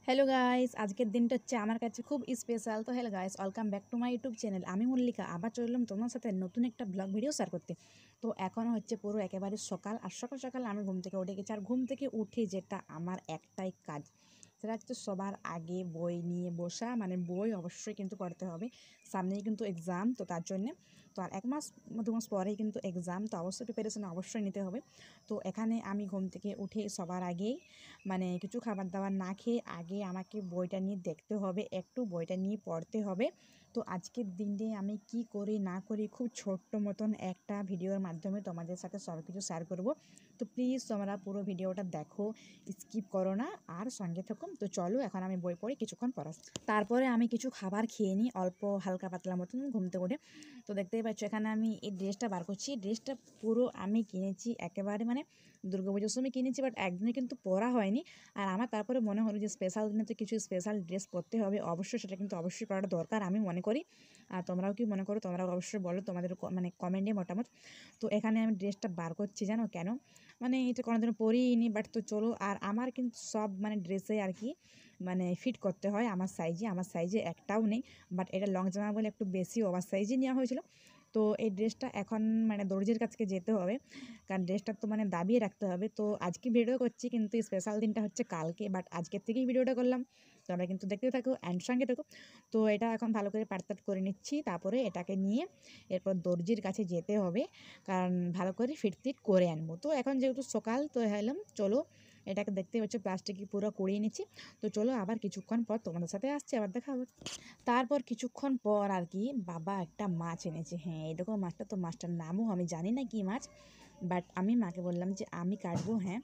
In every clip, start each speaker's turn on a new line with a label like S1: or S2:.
S1: Hello guys, আজকের দিনটা হচ্ছে আমার কাছে খুব স্পেশাল। তো hello guys, welcome back to my YouTube channel. আমি মল্লিকা আবার চললাম তোমার সাথে নতুন একটা ব্লগ ভিডিও শেয়ার করতে। তো এখন হচ্ছে পুরো একেবারে সকাল, আর সকাল সকাল আমি ঘুম থেকে উঠে গেছি। আর ঘুম থেকে উঠে যেটা আমার একটাই কাজ, সেটা হচ্ছে সবার আগে বই নিয়ে বসা। মানে বই অবশ্যই কিন্তু পড়তে হবে, সামনেই কিন্তু এক্সাম। তো তার জন্যে তো আর 1 মাস 2 মাস পরেই কিন্তু এক্সাম, তো অবশ্যই প্রিপারেশন অবশ্যই নিতে হবে। তো এখানে আমি ঘুম থেকে উঠে সবার আগেই মানে কিছু খাবার দাবার না খেয়ে আগে আমাকে বইটা নিয়ে দেখতে হবে, একটু বইটা নিয়ে পড়তে হবে। তো আজকের দিনে আমি কি করি না করি খুব ছোট্ট মতন একটা ভিডিওর মাধ্যমে তোমাদের সাথে সব কিছু শেয়ার করব। তো প্লিজ তোমরা পুরো ভিডিওটা দেখো, স্কিপ করো না, আর সঙ্গে থাকো। তো চলো এখন আমি বই পড়ি কিছুক্ষণ পর আসছি। তারপরে আমি কিছু খাবার খেয়ে নিই অল্প হালকা পাতলা মতন ঘুম থেকে উঠে। তো দেখতেই পাচ্ছ এখানে আমি এই ড্রেসটা বার করছি। ড্রেসটা পুরো আমি কিনেছি একেবারে মানে দুর্গাপুজোর সময় কিনেছি, বাট একদিনে কিন্তু পরা হয়নি। আর আমার তারপরে মনে হলো যে স্পেশাল দিনে তো কিছু স্পেশাল ড্রেস পরতে হবে, অবশ্যই সেটা কিন্তু অবশ্যই পরাটা দরকার আমি মনে করি। আর তোমরাও কি মনে করো, তোমরাও অবশ্যই বলো তোমাদের মানে কমেন্টে মতামত। তো এখানে আমি ড্রেসটা বার করছি, জানো কেন? মানে এটা কোনোদিনও পরিনি, বাট তো চলো। আর আমার কিন্তু সব মানে ড্রেসে আর কি মানে ফিট করতে হয় আমার সাইজে একটাও নেই। বাট এটা লং জামা বলে একটু বেশি ওভার সাইজে নেওয়া হয়েছিল। তো এই ড্রেসটা এখন মানে দর্জির কাছে যেতে হবে, কারণ ড্রেসটা তো মানে দাবিয়ে রাখতে হবে। তো আজকে ভিডিও করছি, কিন্তু স্পেশাল দিনটা হচ্ছে কালকে, বাট আজকের থেকেই ভিডিওটা করলাম। তোমরা কিন্তু দেখতে থাকো অ্যান্ড সঙ্গে থাকো। তো এটা এখন ভালো করে পাটতাট করে নিচ্ছি, তারপরে এটাকে নিয়ে এরপর দর্জির কাছে যেতে হবে, কারণ ভালো করে ফিট করে আনবো। তো এখন যেহেতু সকাল, তো এলাম চলো এটাকে দেখতে পাচ্ছ প্লাস্টিক পুরো করিয়ে নিচ্ছি। তো চলো আবার কিছুক্ষণ পর তোমাদের সাথে আসছি, আবার দেখা হবে। তারপর কিছুক্ষণ পর আর কি বাবা একটা মাছ এনেছে। হ্যাঁ, এই দেখো মাছটা, তো মাছটার নামও আমি জানি না কি মাছ, বাট আমি মাকে বললাম যে আমি কাটবো। হ্যাঁ,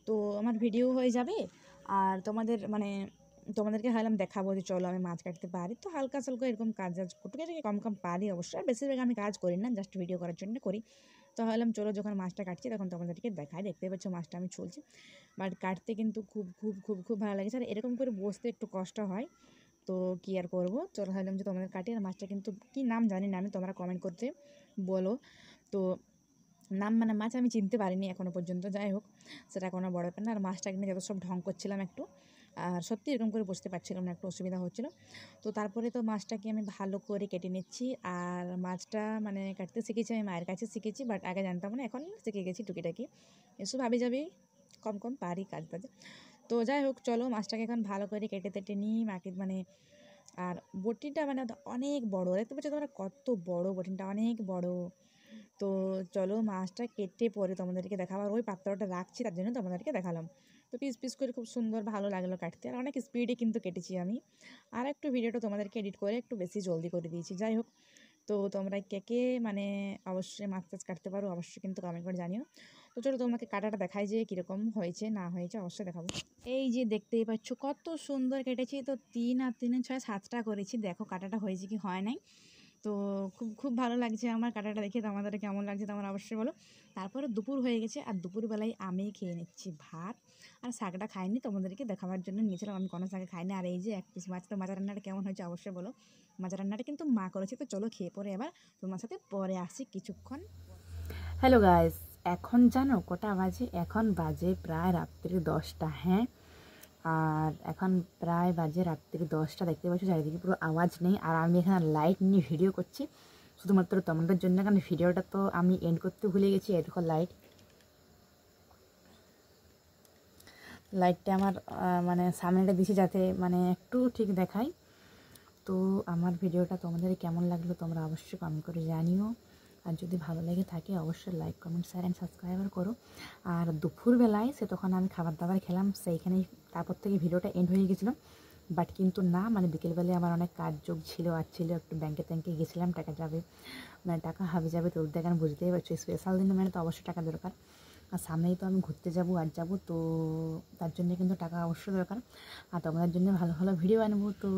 S1: তো আমার ভিডিও হয়ে যাবে, আর তোমাদেরকে হাইলাম দেখাবো যে চলো আমি মাছ কাটতে পারি। তো হালকা সালকা এরকম কাজ টুকিটাকি কম কম পারি অবশ্যই, আর বেশিরভাগ আমি কাজ করি না, জাস্ট ভিডিও করার জন্য করি। তো ভাবলাম চলো যখন মাছটা কাটছি তখন তোমাদেরকে দেখাই। দেখতে পাচ্ছ মাছটা আমি ছুলছি, বাট কাটতে কিন্তু খুব খুব খুব খুব ভালো লাগছে। আর এরকম করে বসতে একটু কষ্ট হয়, তো কী আর করবো। চলো ভাবলাম যে তোমাদের কাটি। আর মাছটা কিন্তু কী নাম জানি না আমি, তোমরা কমেন্ট করতে বলো। তো নাম মানে মাছ আমি চিনতে পারিনি এখনও পর্যন্ত, যাই হোক সেটা কোনো বড় ব্যাপার না। আর মাছটা কিনে যত সব ঢং করছিলাম একটু, আর সত্যি এরকম করে বসতে পারছিলাম না, একটু অসুবিধা হচ্ছিলো। তো তারপরে তো মাছটাকে আমি ভালো করে কেটে নিচ্ছি। আর মাছটা মানে কাটতে শিখেছি আমি মায়ের কাছে শিখেছি, বাট আগে জানতাম না, এখন শিখে গেছি টুকিটাকি। এসব ভাবি যাবি কম কম পারি কাজ টাজ। তো যাই হোক চলো মাছটাকে এখন ভালো করে কেটে তেটে নিই মাকে মানে। আর বটিটা মানে অনেক বড়, দেখতে পাচ্ছ তোমরা কত বড় বটিটা, অনেক বড়। তো চলো মাছটা কেটে পরে তোমাদেরকে দেখাবো। আর ওই পাত্রটা রাখছি তার জন্য তোমাদেরকে দেখালাম। তো পিস পিস করে খুব সুন্দর ভালো লাগলো কাটতে, আর অনেক স্পিডে কিন্তু কেটেছি আমি। আর একটু ভিডিওটা তোমাদেরকে এডিট করে একটু বেশি জলদি করে দিয়েছি, যাই হোক। তো তোমরা কে কে মানে অবশ্যই মাছ টাছ কাটতে পারো, অবশ্যই কিন্তু কমেন্ট করে জানিও। তো চলো তোমাকে কাটাটা দেখাই যে কীরকম হয়েছে না হয়েছে, অবশ্যই দেখাবো। এই যে দেখতেই পাচ্ছ কত সুন্দর কেটেছি। তো 3 আর 3 6 7টা করেছি, দেখো কাটাটা হয়েছে কি হয় নাই। তো খুব খুব ভালো লাগছে আমার কাটাটা দেখে। তো আমাদের কেমন লাগছে তোমরা অবশ্যই বলো। তারপরে দুপুর হয়ে গেছে, আর দুপুরবেলায় আমি খেয়ে নিচ্ছি ভাত। আর শাকটা খাইনি, তোমাদেরকে দেখাবার জন্য নিয়েছিলাম, আমি কোনো শাকে খাইনি। আর এই যে এক পিস মাছ। তো মাছ রান্নাটা কেমন হয়েছে অবশ্যই বলো। মাছ রান্নাটা কিন্তু মা করেছে। তো চলো খেয়ে পরে এবার তোমার সাথে পরে আসি কিছুক্ষণ। হ্যালো গাইস, এখন জানো কটা বাজে? এখন বাজে প্রায় রাত্রি 10টা। হ্যাঁ, আর এখন প্রায় বাজে রাত্রি 10টা। দেখতে পাচ্ছি চারিদিকে পুরো আওয়াজ নেই, আর আমি এখানে লাইট নিয়ে ভিডিও করছি শুধুমাত্র তোমাদের জন্য, কারণ ভিডিওটা তো আমি এন্ড করতে ভুলে গেছি। এরকম লাইটটা আমার মানে সামনেটা দিছি যাতে মানে একটু ঠিক দেখায়। তো আমার ভিডিওটা তোমাদের কেমন লাগলো তোমরা অবশ্যই কমেন্ট করে জানিও। আর যদি ভালো লেগে থাকে অবশ্যই like comment share and subscriber করো। আর দুপুরবেলায় তখন আমি খাবার দাবার খেলাম, সেইখানেই তারপর থেকে ভিডিওটা এন্ড হয়ে গেছিলো। বাট কিন্তু না, মানে বিকেলবেলায় আমার অনেক কাজ যোগ ছিল, একটু ব্যাংকে গেছিলাম, টাকা যাবে মানে টাকা হাবি যাবে। তো দেখেন বুঝতেই পারছো স্পেশাল দিনে মানে তো অবশ্যই টাকা দরকার। আর সামনেই তো আমি ঘুরতে যাবো আর যাবো, তো তার জন্য কিন্তু টাকা অবশ্যই দরকার। আর তোমাদের জন্য ভালো ভালো ভিডিও আনবো, তো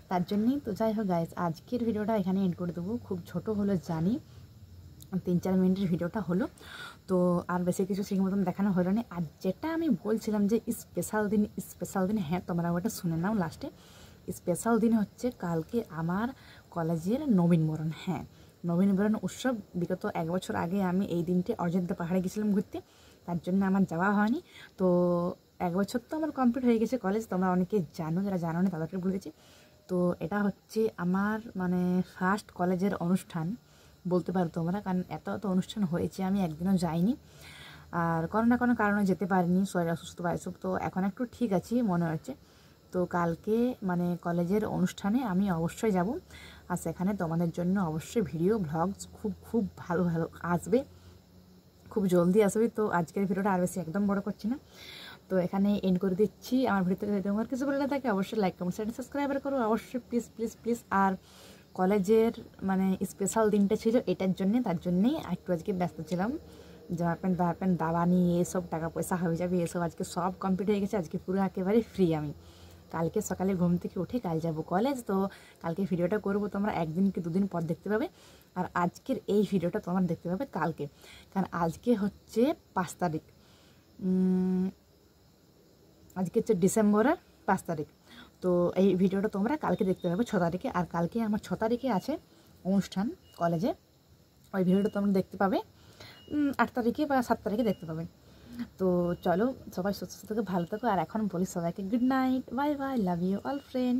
S1: তার জন্যই। তো যাই হোক গাইজ, আজকের ভিডিওটা এখানে এন্ড করে দেবো। খুব ছোট হলো জানি, 3-4 মিনিটের ভিডিওটা হলো। তো আর বেশি কিছু ঠিক মতন দেখানো হলো না। আর যেটা আমি বলছিলাম যে স্পেশাল দিন, হ্যাঁ তোমরা ওটা শুনে নাও লাস্টে। স্পেশাল দিন হচ্ছে কালকে আমার কলেজের নবীনবরণ। হ্যাঁ, নবীনবরণ উৎসব। বিগত 1 বছর আগে আমি এই দিনটি অযোধ্যা পাহাড়ে গেছিলাম ঘুরতে, তার জন্য আমার যাওয়া হয়নি। তো 1 বছর তো আমার কমপ্লিট হয়ে গেছে কলেজ, তোমরা অনেকে জানো, যারা জানো না তাদেরকে বলে দিচ্ছি। তো এটা হচ্ছে আমার মানে ফার্স্ট কলেজের অনুষ্ঠান বলতে পারো তোমরা, কারণ এত অনুষ্ঠান হয়েছে আমি একদিনও যাইনি, আর কোনো না কোনো কারণে যেতে পারিনি, শরীর অসুস্থ বা এসব। তো এখন একটু ঠিক আছি মনে হচ্ছে। তো কালকে মানে কলেজের অনুষ্ঠানে আমি অবশ্যই যাব, আর সেখানে তোমাদের জন্য অবশ্যই ভিডিও ব্লগস খুব খুব ভালো ভালো আসবে, খুব জলদি আসবে। তো আজকের ভিডিওটা আর বেশি একদম বড় করছি না, তো এখানে এন্ড করে দিচ্ছি। আমার ভিডিওতে যদি তোমার কিছু বলে থাকে অবশ্যই লাইক কমেন্ট শেয়ার সাবস্ক্রাইবার করো অবশ্যই, প্লিজ প্লিজ প্লিজ। আর কলেজের মানে স্পেশাল দিনটা ছিল এটার জন্যে, তার জন্যেই একটু আজকে ব্যস্ত ছিলাম। জামা প্যান্ট দাবা নিয়ে এসব টাকা পয়সা হয়ে যাবে এসব, আজকে সব কমপ্লিট হয়ে গেছে। আজকে পুরো একেবারে ফ্রি আমি। কালকে সকালে ঘুম থেকে উঠে কাল যাব কলেজ। তো কালকে ভিডিওটা করব, তোমরা 1 দিন কি 2 দিন পর দেখতে পাবে। আর আজকের এই ভিডিওটা তোমরা দেখতে পাবে কালকে, কারণ আজকে হচ্ছে 5 তারিখ, আজকে হচ্ছে ডিসেম্বরের 5 তারিখ। তো এই ভিডিওটা তোমরা কালকে দেখতে পাবে 6 তারিখে। আর কালকে আমার 6 তারিখে আছে অনুষ্ঠান কলেজে, ওই ভিডিওটা তোমরা দেখতে পাবে 8 তারিখে বা 7 তারিখে দেখতে পাবে। তো চলো সবাই সুস্থ থেকে ভালো থাকো, আর এখন বলি সবাইকে good night, bye bye, love you all friend.